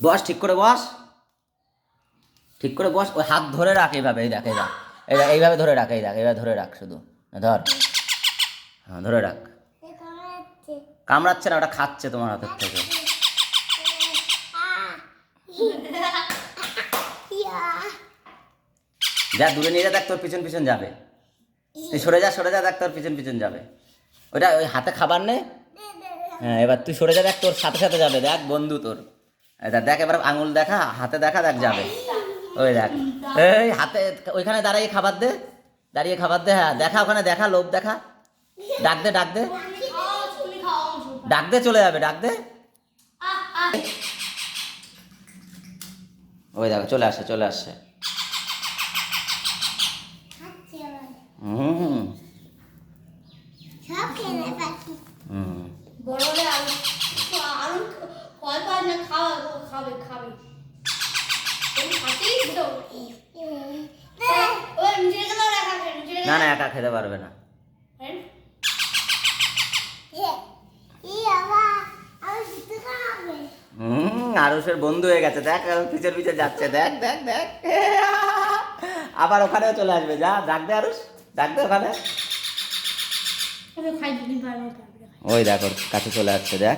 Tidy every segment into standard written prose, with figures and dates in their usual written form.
বস, ঠিক করে বস, ঠিক করে বস। ওই হাত ধরে রাখ এইভাবে, এই দেখ, এই দেখ, এই দেখ, এইভাবে ধরে রাখ, এই দেখ, এইভাবে ধরে রাখ শুধু, ধর, হ্যাঁ ধরে রাখ। কামড়াচ্ছে না, ওটা খাচ্ছে তোমার হাতের থেকে। যা দূরে নিয়ে যা, দেখ তোর পিছন পিছন যাবে। তুই সরে যা, সরে যা, দেখ তোর পিছন পিছন যাবে। ওইটা ওই হাতে খাবার নেই। হ্যাঁ এবার তুই সরে যা, দেখ তোর সাথে সাথে যাবে, দেখ বন্ধু তোর। দেখ এবার আঙুল দেখা, হাতে দেখা, দেখ যাবে। ওই দেখ, এই হাতে ওইখানে দাঁড়িয়ে খাবার দে, দাঁড়িয়ে খাবার দে, হ্যাঁ দেখা, ওখানে দেখা, লোভ দেখা। ডাক দে, ডাক দে, ডাক দে, চলে যাবে, ডাক দে। ওই দেখো চলে আসছে, চলে আসছে। হুম হুম। বড় হলে আরো আরো ফল পাওয়া না, খাবে খাবে না না, একা খেতে পারবে না। আরুষের বন্ধু হয়ে গেছে, দেখ পিছের পিছে যাচ্ছে, দেখ দেখ দেখ। আবার ওখানেও চলে আসবে, যা ডাক দে আরুষ, ডাক দে ওখানে। ওই দেখ ওর কাছে চলে আসছে, দেখ।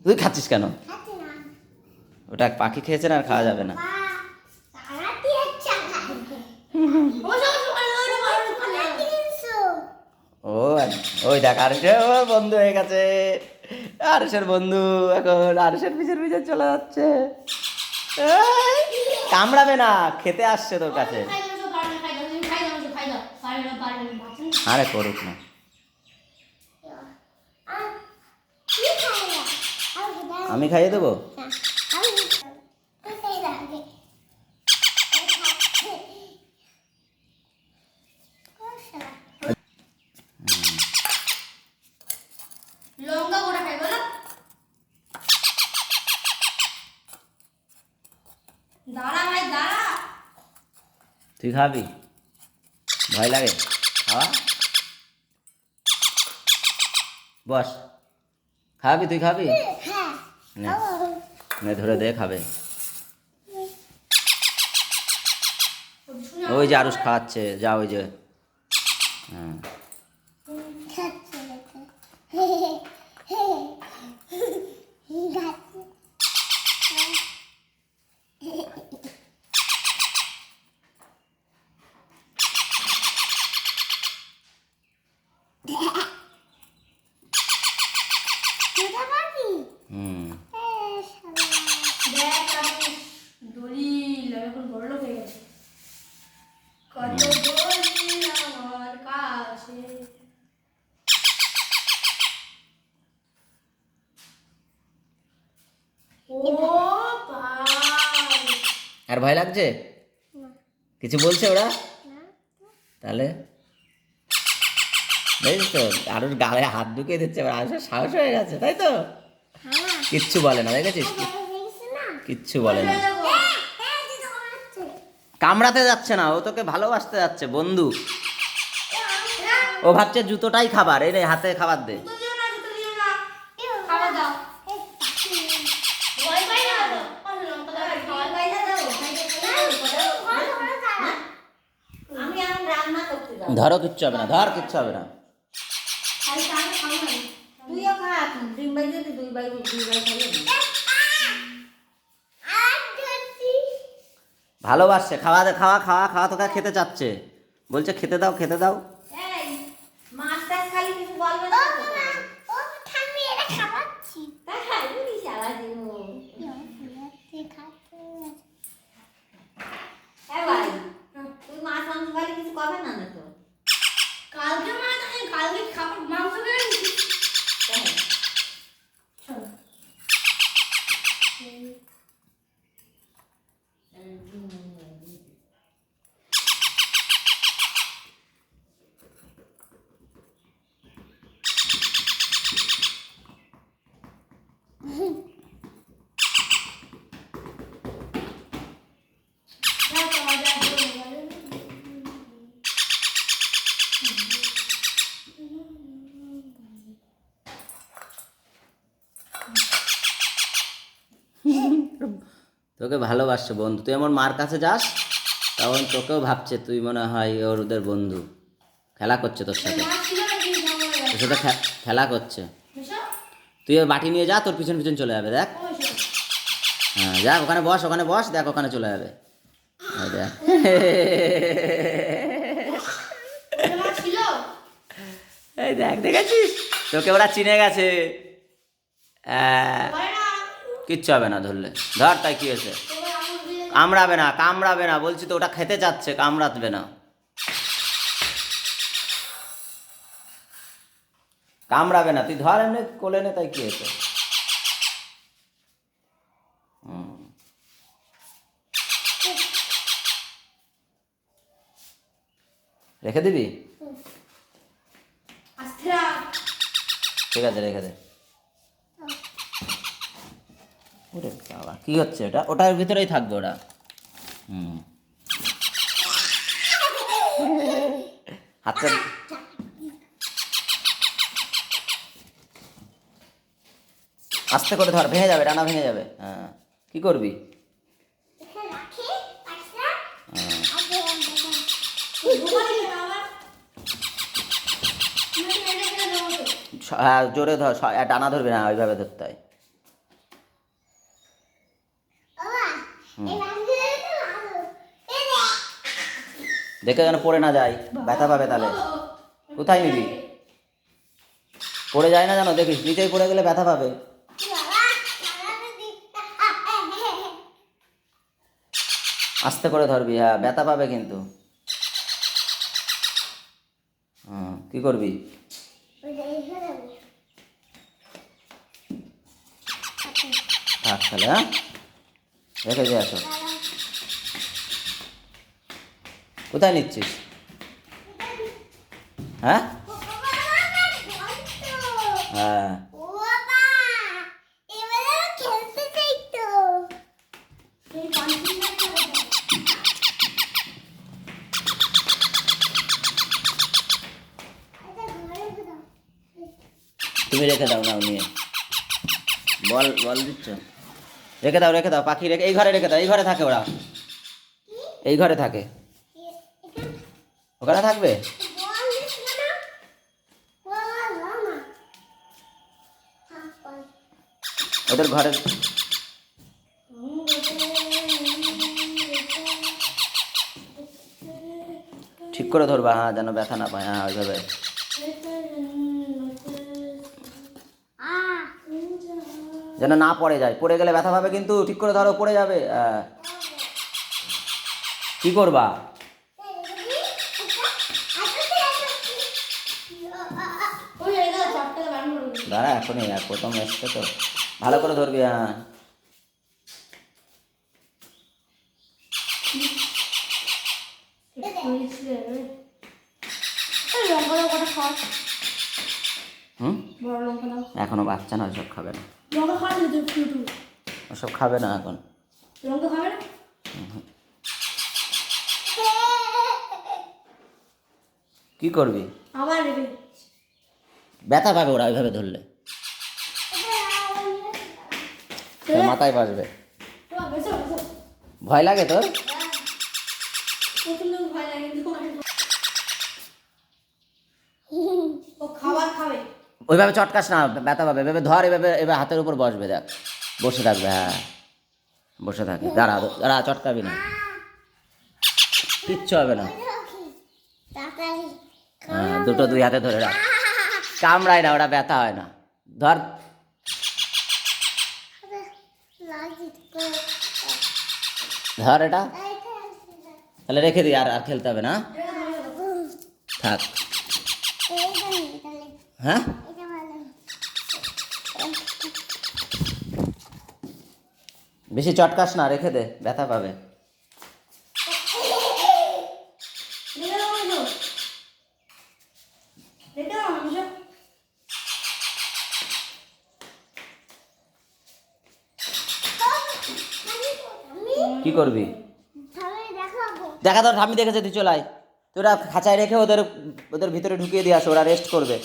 তুই খাচ্ছিস কেন? ওটা পাখি খেয়েছে না, আর খাওয়া যাবে না। ও ওই দেখ আরুষের বন্ধু হয়ে গেছে, আরুষের বন্ধু এখন আরুষের পিছের পিছে চলে যাচ্ছে। কামড়াবে না, খেতে আসছে তোর কাছে। আরে করুক না। আমি খাইয়ে দেবো। লঙ্কা গোটা খাই বলো, দাঁড়া ভাই দাঁড়া। তুই খাবি? ভয় লাগে খাওয়া? বস, খাবি? তুই খাবি? নে, নে ধরে দে, খাবে। ওই যে আরুষ খাওয়াচ্ছে, যা ওই যে। হ্যাঁ হুম। দেখ আমি দলিল এখন বড় লোক হয়ে গেছে, কত দলিল আমার কাছে। ও ভাই, আর ভয় লাগছে? কিছু বলছে ওরা? তাহলে বুঝিস তো, আরুর গালে হাত ঢুকিয়ে দিচ্ছে, এবার আরুষের সাহস হয়ে গেছে, তাই তো? কিচ্ছু বলে না, দেখেছিস? কিচ্ছু বলে না, কামড়াতে যাচ্ছে না, ও তোকে ভালোবাসতে যাচ্ছে, বন্ধু। ও ভাবছে জুতোটাই খাবার, এই রে হাতে খাবার দে। জুতো দিও না, জুতো দিও না, খাবার দাও। ভয় পাই না তো, ভয় পাই না দাও, আমি এখন রান্না করতে যাবো। ধরো, কিচ্ছু হবে না, ধর, কিচ্ছু হবে না। খাই খাই খাও না, তুইও খা, ডিম বাই দিতে দুই বাই খাইয়ে নি। ভালোবাসছে, খাওয়া দে, খাওয়া খাওয়া খাওয়া, তোকে খেতে চাচ্ছে, বলছে খেতে দাও, খেতে দাও। এই মাছটা খালি কিছু বলবে না তো? তাই বুঝি শালা দিনু। এ ভাই, তুই মাছ মাংস খালি কিছু করবে না না তো? কালকে মাছ আছে, কালকে খাবার মাংস খেয়ে নিবি। চলো। তোকে ভালোবাসছে বন্ধু, তুই এমন মার কাছে যাস তখন তোকেও ভাবছে তুই মনে হয় ওদের বন্ধু, খেলা করছে তোর সাথে, মা ছিল নাকি ঝামেলা তোর সাথে খেলা করছে। এসব তুই ওই বাটি নিয়ে যা, তোর পিছন পিছন চলে যাবে দেখ। ওইসব হ্যাঁ যাক, ওখানে বস দেখ, ওখানে চলে যাবে। এই দেখ মা ছিল এই দেখ, দেখেছিস তোকে ওরা চিনে গেছে। পারে না কিচ্ছু হবে না ধরলে, ধর তাই কি হয়েছে, তোমার আঙুল দিয়ে কামড়াবে না বলছি তো, ওটা খেতে চাচ্ছে, কামড়াবে না, তুই ধর এমনি কোলে নে, তাই কি হয়েছে। রেখে দিবি, আস্তে রাখ ঠিক আছে রেখে দে। ওরে বাবা, কি হচ্ছে ওটা, ওটার ভিতরেই থাকবে ওরা। হাতটা আস্তে করে ধর, ভেঙে যাবে, ডানা ভেঙে যাবে। হ্যাঁ, কি করবি? ঘুমালি না আবার তুমি এটা কেন দাও তো হ্যাঁ জোরে ধর, ডানা ধরবি না, ওইভাবে ধরতে হয়। দেখে যেন পড়ে না যায়, ব্যথা পাবে তাহলে। কোথায় নিবি? পড়ে যায় না জানো, দেখিস নিচেই পড়ে গেলে ব্যথা পাবে। আস্তে করে ধরবি, হ্যাঁ ব্যথা পাবে কিন্তু। কি করবি? থাক তাহলে, হ্যাঁ রেখে দিয়ে আসো। কোথায় নিচ্ছিস? হ্যাঁ হ্যাঁ এই পাঁচিল না তুমি রেখে দাও, নাও নিয়ে বল দিচ্ছ, রেখে দাও পাখি, রেখে এই ঘরে রেখে দাও, এই ঘরে থাকে ওরা, এই ঘরে থাকে, ওখানে থাকবে। ওদের ঘরে ঠিক করে ধরবা, হ্যাঁ যেন ব্যথা না পায়, হ্যাঁ ওইভাবে। যেন না পড়ে যায়, পড়ে গেলে ব্যথা পাবে কিন্তু, ঠিক করে ধরো, পড়ে যাবে। কি করবা? ওই এটা চারটে বান করে দাঁড়া, এখনই প্রথম এসছে তো, ভালো করে ধরবি। হ্যাঁ লঙ্কা দাও কটা খাওয়া হুম, বড় লঙ্কা দাও এখনো বাচ্চা না, ওসব খাবে না, লঙ্কা খাওয়া দিলে তো একটু ওসব খাবে না এখন। লঙ্কা খাবে না কি করবি? আবার নেবে ব্যথা পাবে ওরা ওইভাবে ধরলে, তোর মাথায় বাসবে। তোমার বেসো বেসো ভয় লাগে তোর? প্রথম দিন ভয় লাগে কিন্তু ও খাবার খাবে ওইভাবে চটকাস না, ব্যথা পাবে, এভাবে ধর, এভাবে হাতের উপর বসবে, দেখ বসে থাকবে, হ্যাঁ বসে থাকে, দাঁড়া চটকাবি না, কিচ্ছু হবে না। হ্যাঁ দুটো দুই হাতে ধরে রাখ, কামড়ায় না ওরা, ব্যথা হয় না, ধর। ধর এটা, তাহলে রেখে দিই, আর খেলতে হবে না, থাক। হ্যাঁ বেশি চটকাস না, রেখে দে, ব্যথা পাবে। রেখে দাও বলছো রেখে দাও আমি কি করবি? দেখা, ধর আমি দেখেছে, তুই চলাই, তোরা খাঁচায় রেখে ওদের ওদের ভিতরে ঢুকিয়ে দিয়ে আসো, ওরা রেস্ট করবে,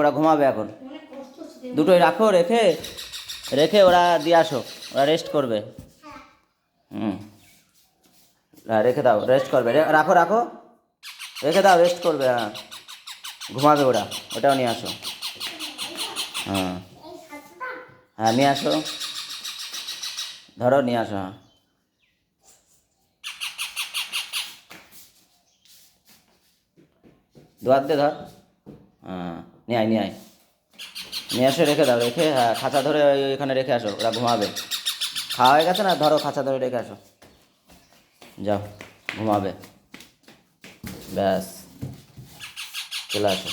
ওরা ঘুমাবে এখন। অনেক কষ্ট হচ্ছে দুটোই রাখো রেখে, রেখে ওরা দিয়ে আসো, ওরা রেস্ট করবে। হুম, হ্যাঁ রেখে দাও, রেস্ট করবে। রাখো রাখো, রেখে দাও, রেস্ট করবে। হ্যাঁ ঘুমাবে ওরা, ওটাও নিয়ে আসো। হ্যাঁ হ্যাঁ নিয়ে আসো, ধরো নিয়ে আসো। হ্যাঁ দোয়ার দে ধর। হ্যাঁ নিয়ে আয়, নিয়ে আয়, নিয়ে আসো, রেখে দাও, রেখে হ্যাঁ খাঁচা ধরে এখানে রেখে আসো, ওরা ঘুমাবে। খাওয়া হয়ে গেছে না, ধরো খাঁচা ধরে রেখে আসো, যাও ঘুমাবে। ব্যাস চলে আসো,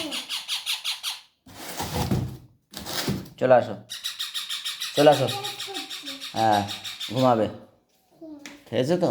চলে আসো, চলে আসো। হ্যাঁ ঘুমাবে, খেয়েছো তো?